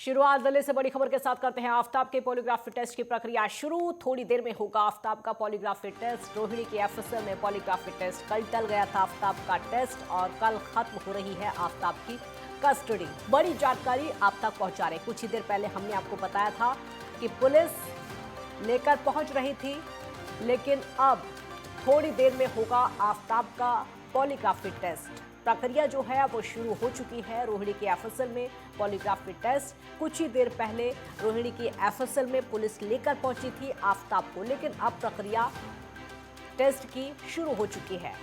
शुरुआत दिल्ली से बड़ी खबर के साथ करते हैं। आफताब के पॉलीग्राफी टेस्ट की प्रक्रिया शुरू, थोड़ी देर में होगा आफताब का पॉलीग्राफी टेस्ट। रोहिणी की एफएसएल में पॉलीग्राफी टेस्ट कल टल गया था आफताब का टेस्ट और कल खत्म हो रही है आफताब की कस्टडी। बड़ी जानकारी आप तक पहुंचा रहे। कुछ ही देर पहले हमने आपको बताया था कि पुलिस लेकर पहुंच रही थी, लेकिन अब थोड़ी देर में होगा आफताब का पॉलीग्राफी टेस्ट। प्रक्रिया जो है वो शुरू हो चुकी है। रोहिणी की एफएसएल में पॉलीग्राफी टेस्ट कुछ ही देर पहले रोहिणी की एफएसएल में पुलिस लेकर पहुंची थी आफताब को, लेकिन अब प्रक्रिया टेस्ट की शुरू हो चुकी है।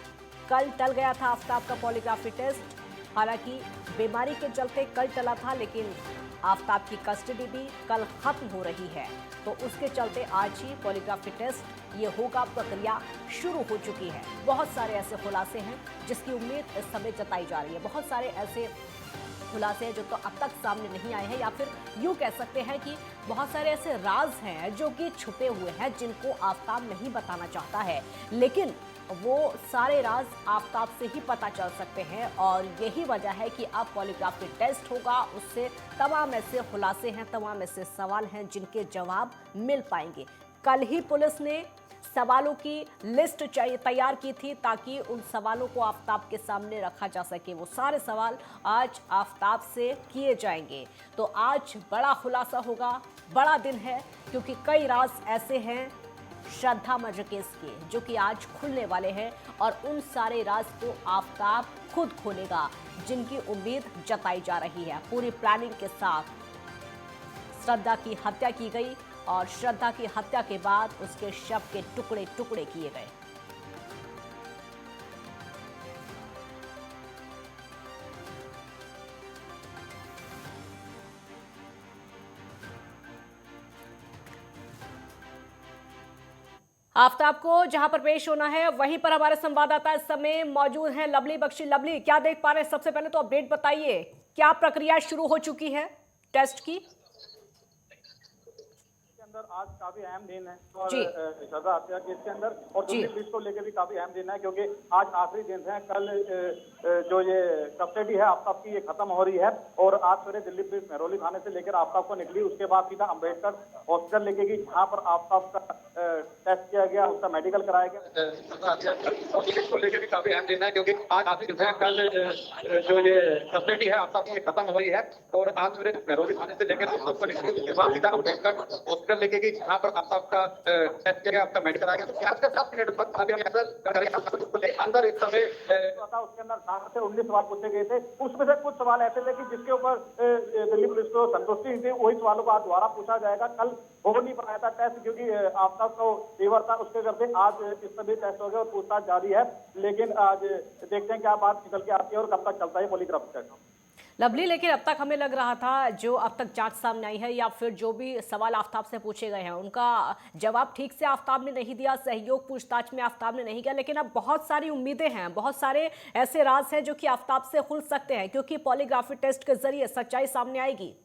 कल टल गया था आफताब का पॉलीग्राफी टेस्ट। हालांकि बीमारी के चलते कल टला था, लेकिन आफताब की कस्टडी भी कल खत्म हो रही है, तो उसके चलते आज ही पॉलीग्राफी टेस्ट ये होगा। प्रक्रिया शुरू हो चुकी है। बहुत सारे ऐसे खुलासे हैं जिसकी उम्मीद इस समय जताई जा रही है। बहुत सारे ऐसे खुलासे हैं जो तो अब तक सामने नहीं आए हैं, या फिर यूं कह सकते हैं कि बहुत सारे ऐसे राज हैं जो कि छुपे हुए हैं, जिनको आफताब नहीं बताना चाहता है, लेकिन वो सारे राज आफताब से ही पता चल सकते हैं। और यही वजह है कि अब पॉलीग्राफी टेस्ट होगा, उससे तमाम ऐसे खुलासे हैं, तमाम ऐसे सवाल हैं जिनके जवाब मिल पाएंगे। कल ही पुलिस ने सवालों की लिस्ट तैयार की थी ताकि उन सवालों को आफताब के सामने रखा जा सके। वो सारे सवाल आज आफताब से किए जाएंगे। तो आज बड़ा खुलासा होगा, बड़ा दिन है, क्योंकि कई राज ऐसे हैं श्रद्धा मर्डर केस के जो कि आज खुलने वाले हैं, और उन सारे राज को आफताब खुद खोलेगा, जिनकी उम्मीद जताई जा रही है। पूरी प्लानिंग के साथ श्रद्धा की हत्या की गई और श्रद्धा की हत्या के बाद उसके शव के टुकड़े टुकड़े किए गए। आफताब को जहां पर पेश होना है वहीं पर हमारे संवाददाता इस समय मौजूद हैं लवली बख्शी। लवली, क्या देख पा रहे हैं? सबसे पहले तो अपडेट बताइए, क्या प्रक्रिया शुरू हो चुकी है टेस्ट की? अंदर आज काफी अहम दिन है और श्रद्धा हत्या केस के अंदर और दिल्ली पुलिस को लेकर भी काफी अहम दिन है, क्योंकि आज आखिरी दिन है। कल जो ये कस्टडी है आफताब की ये खत्म हो रही है और आज सवेरे दिल्ली पुलिस मेहरौली थाने से लेकर आफताब को निकली, उसके बाद सीधा अम्बेडकर हॉस्पिटल लेके गई, जहाँ पर आफताब का टेस्ट किया गया, उसका मेडिकल कराया गया। पुलिस को लेकर भी काफी अहम दिन है, क्योंकि आज आखिरी दिन है। कल जो ये कस्टडी है आफताब की खत्म हो रही है और आज सवेरे मेहरौली थाने से लेकर आफताब को निकली, उसके बाद सीधा अम्बेडकर हॉस्पिटल लेके गई, जहाँ पर आफताब का टेस्ट किया गया, आपका मेडिकल आ गया। तो क्या अंदर एक समय उसके अंदर 7 से 19 सवाल पूछे गए थे, उसमें से कुछ सवाल ऐसे थे कि जिसके ऊपर दिल्ली पुलिस को संतुष्टि थी, वही सवालों को आज दोबारा पूछा जाएगा। कल हो नहीं पाया था टेस्ट, क्योंकि आफताब को फीवर था, उसके चलते आज इस सभी टेस्ट हो गए और पूछताछ जारी है। लेकिन आज देखते हैं क्या बात निकल के आती है और कब तक चलता है पॉलीग्राफ टेस्ट। लवली, लेकिन अब तक हमें लग रहा था जो अब तक जांच सामने आई है या फिर जो भी सवाल आफताब से पूछे गए हैं उनका जवाब ठीक से आफताब ने नहीं दिया, सहयोग पूछताछ में आफताब ने नहीं किया, लेकिन अब बहुत सारी उम्मीदें हैं, बहुत सारे ऐसे राज हैं जो कि आफताब से खुल सकते हैं, क्योंकि पॉलीग्राफी टेस्ट के जरिए सच्चाई सामने आएगी।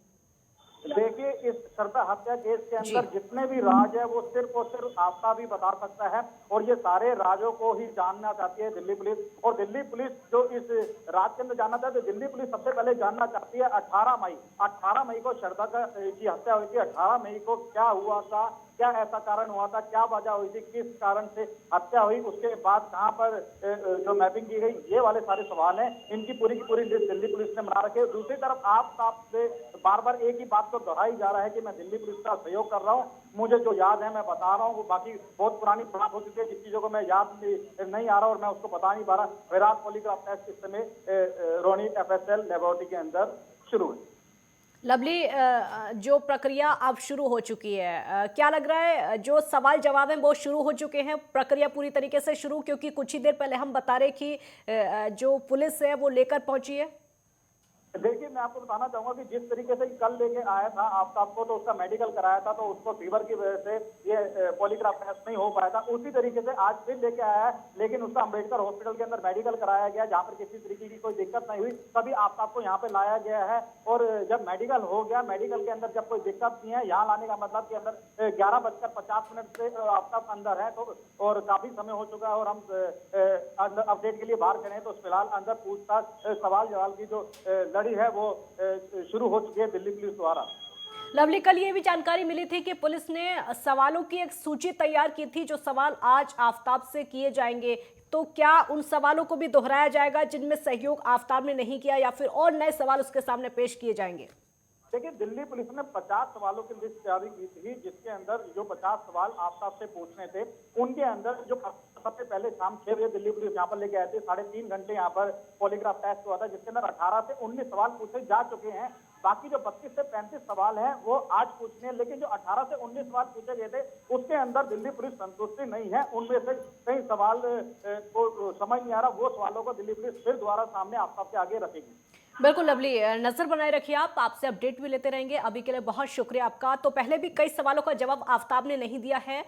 देखिए, इस श्रद्धा हत्या केस के अंदर जितने भी राज है वो सिर्फ और सिर्फ आफताब ही बता सकता है, और ये सारे राजों को ही जानना चाहती है दिल्ली पुलिस। और दिल्ली पुलिस जो इस राज के अंदर जानना चाहती है, दिल्ली पुलिस सबसे पहले जानना चाहती है 18 मई को श्रद्धा की हत्या हुई थी। 18 मई को क्या हुआ था, क्या ऐसा कारण हुआ था, क्या वजह हुई थी, किस कारण से हत्या हुई, उसके बाद कहां पर जो मैपिंग की गई, ये वाले सारे सवाल हैं। इनकी पूरी की पूरी लिस्ट दिल्ली पुलिस ने बना रखी है। दूसरी तरफ आफताब से बार बार एक ही बात तो दोहराई जा रहा है कि मैं दिल्ली पुलिस का सहयोग कर रहा हूँ, मुझे जो याद है मैं बता रहा हूँ। वो बाकी बहुत पुरानी बात हो चुकी है, जिस चीजों को मैं याद नहीं आ रहा और मैं उसको बता नहीं पा रहा। विराट पॉलीग्राफ टेस्ट इस समय रोहिणी एफएसएल लेबोरेटरी के अंदर शुरू है। लवली, जो प्रक्रिया अब शुरू हो चुकी है, क्या लग रहा है जो सवाल जवाब हैं वो शुरू हो चुके हैं, प्रक्रिया पूरी तरीके से शुरू? क्योंकि कुछ ही देर पहले हम बता रहे कि जो पुलिस है वो लेकर पहुंची है। देखिए, मैं आपको बताना चाहूंगा कि जिस तरीके से कल लेके आया था आफताब को, तो उसका मेडिकल कराया था, तो उसको फीवर की वजह से ये पॉलीग्राफ टेस्ट नहीं हो पाया था। उसी तरीके से आज फिर लेके आया है, लेकिन उसका अम्बेडकर हॉस्पिटल के अंदर मेडिकल कराया गया, जहाँ पर किसी तरीके की कोई दिक्कत नहीं हुई। तभी आफताब को यहाँ पे लाया गया है, और जब मेडिकल हो गया, मेडिकल के अंदर जब कोई दिक्कत नहीं है, यहाँ लाने का मतलब के अंदर 11:50 से आफताब अंदर है, तो और काफी समय हो चुका है, और हम अपडेट के लिए बाहर खड़े हैं। तो फिलहाल अंदर पूछताछ सवाल जवाब की जो है वो शुरू हो चुकी है दिल्ली पुलिस द्वारा। लवली, कल ये भी जानकारी मिली थी कि पुलिस ने सवालों की एक सूची तैयार की थी, जो सवाल आज आफताब से किए जाएंगे। तो क्या उन सवालों को भी दोहराया जाएगा जिनमें सहयोग आफताब ने नहीं किया, या फिर और नए सवाल उसके सामने पेश किए जाएंगे? देखिए, दिल्ली पुलिस ने 50 सवालों की लिस्ट जारी की थी, जिसके अंदर जो 50 सवाल आफताब से पूछने थे, उनके अंदर जो सबसे पहले शाम 6 बजे दिल्ली पुलिस यहाँ पर लेके आए थे, 3.5 घंटे यहाँ पर पॉलीग्राफ टेस्ट हुआ था, जिसके अंदर 18 से 19 सवाल पूछे जा चुके हैं। बाकी जो 32 से 35 सवाल हैं वो आज पूछने हैं, लेकिन जो 18 से 19 सवाल पूछे गए थे उसके अंदर दिल्ली पुलिस संतुष्टि नहीं है। उनमें से कई सवाल को समझ नहीं आ रहा, वो सवालों को दिल्ली पुलिस फिर दोबारा सामने आफताब के आगे रखेगी। बिल्कुल लवली, नजर बनाए रखिए आप, आपसे अपडेट भी लेते रहेंगे। अभी के लिए बहुत शुक्रिया आपका। तो पहले भी कई सवालों का जवाब आफताब ने नहीं दिया है।